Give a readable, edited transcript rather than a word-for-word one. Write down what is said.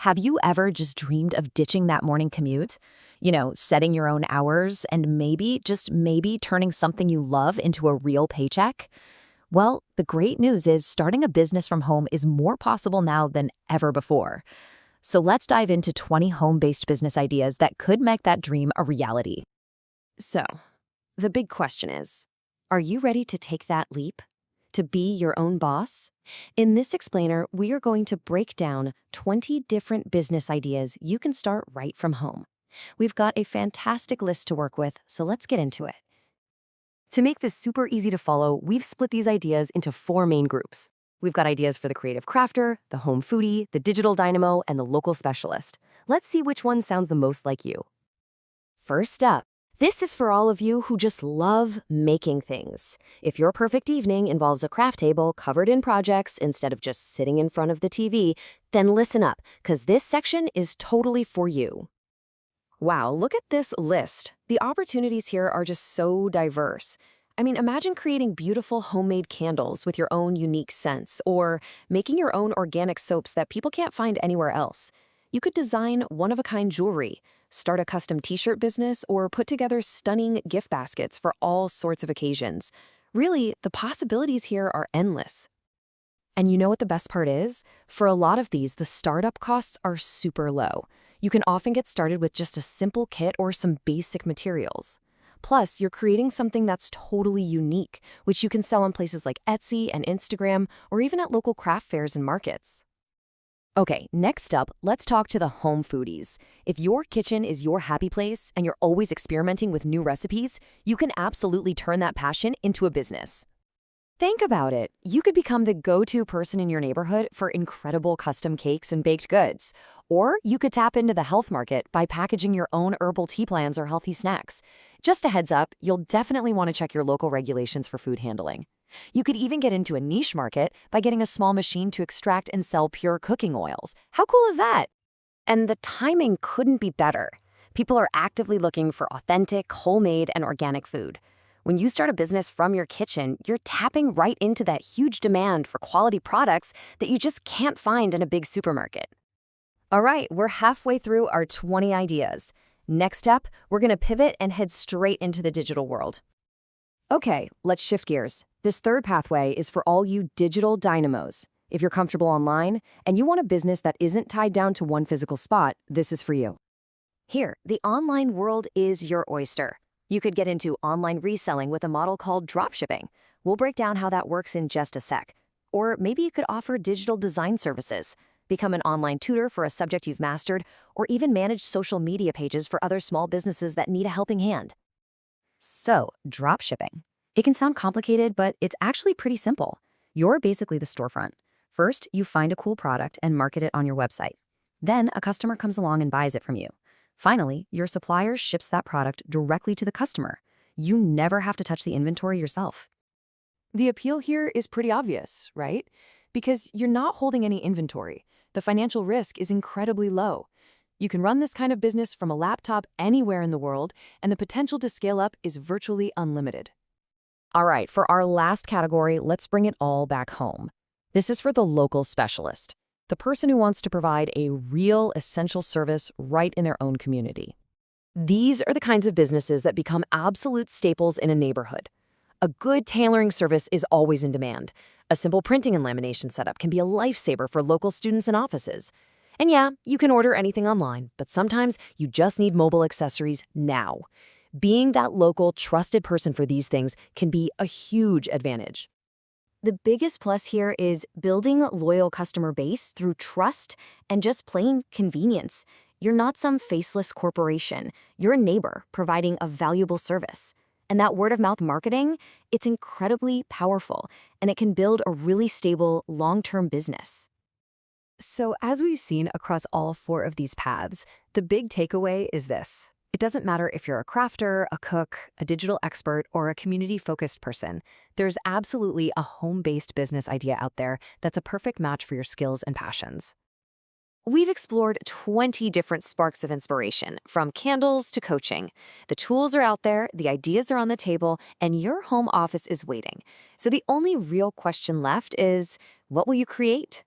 Have you ever just dreamed of ditching that morning commute? Setting your own hours and maybe, just maybe, turning something you love into a real paycheck? Well, the great news is starting a business from home is more possible now than ever before. So let's dive into 20 home-based business ideas that could make that dream a reality. So, the big question is, are you ready to take that leap? To be your own boss? In this explainer, we are going to break down 20 different business ideas you can start right from home. We've got a fantastic list to work with, so let's get into it. To make this super easy to follow, we've split these ideas into 4 main groups. We've got ideas for the creative crafter, the home foodie, the digital dynamo, and the local specialist. Let's see which one sounds the most like you. First up, this is for all of you who just love making things. If your perfect evening involves a craft table covered in projects instead of just sitting in front of the TV, then listen up, because this section is totally for you. Wow, look at this list. The opportunities here are just so diverse. Imagine creating beautiful homemade candles with your own unique scents, or making your own organic soaps that people can't find anywhere else. You could design one-of-a-kind jewelry, start a custom t-shirt business, or put together stunning gift baskets for all sorts of occasions. Really, the possibilities here are endless. And you know what the best part is? For a lot of these, the startup costs are super low. You can often get started with just a simple kit or some basic materials. Plus, you're creating something that's totally unique, which you can sell on places like Etsy and Instagram, or even at local craft fairs and markets. Okay, next up, let's talk to the home foodies. If your kitchen is your happy place and you're always experimenting with new recipes, you can absolutely turn that passion into a business. Think about it. You could become the go-to person in your neighborhood for incredible custom cakes and baked goods. Or you could tap into the health market by packaging your own herbal tea plans or healthy snacks. Just a heads up, you'll definitely want to check your local regulations for food handling. You could even get into a niche market by getting a small machine to extract and sell pure cooking oils. How cool is that? And the timing couldn't be better. People are actively looking for authentic, homemade, and organic food. When you start a business from your kitchen, you're tapping right into that huge demand for quality products that you just can't find in a big supermarket. All right, we're halfway through our 20 ideas. Next up, we're going to pivot and head straight into the digital world. Okay, let's shift gears. This third pathway is for all you digital dynamos. If you're comfortable online and you want a business that isn't tied down to one physical spot, this is for you. Here, the online world is your oyster. You could get into online reselling with a model called dropshipping. We'll break down how that works in just a sec. Or maybe you could offer digital design services, become an online tutor for a subject you've mastered, or even manage social media pages for other small businesses that need a helping hand. So, dropshipping. It can sound complicated, but it's actually pretty simple. You're basically the storefront. First, you find a cool product and market it on your website. Then, a customer comes along and buys it from you. Finally, your supplier ships that product directly to the customer. You never have to touch the inventory yourself. The appeal here is pretty obvious, right? Because you're not holding any inventory. The financial risk is incredibly low. You can run this kind of business from a laptop anywhere in the world, and the potential to scale up is virtually unlimited. All right, for our last category, let's bring it all back home. This is for the local specialist, the person who wants to provide a real essential service right in their own community. These are the kinds of businesses that become absolute staples in a neighborhood. A good tailoring service is always in demand. A simple printing and lamination setup can be a lifesaver for local students and offices. And yeah, you can order anything online, but sometimes you just need mobile accessories now. Being that local, trusted person for these things can be a huge advantage. The biggest plus here is building a loyal customer base through trust and just plain convenience. You're not some faceless corporation. You're a neighbor providing a valuable service. And that word-of-mouth marketing, it's incredibly powerful, and it can build a really stable, long-term business. So as we've seen across all 4 of these paths, the big takeaway is this. It doesn't matter if you're a crafter, a cook, a digital expert, or a community-focused person. There's absolutely a home-based business idea out there that's a perfect match for your skills and passions. We've explored 20 different sparks of inspiration, from candles to coaching. The tools are out there, the ideas are on the table, and your home office is waiting. So the only real question left is, what will you create?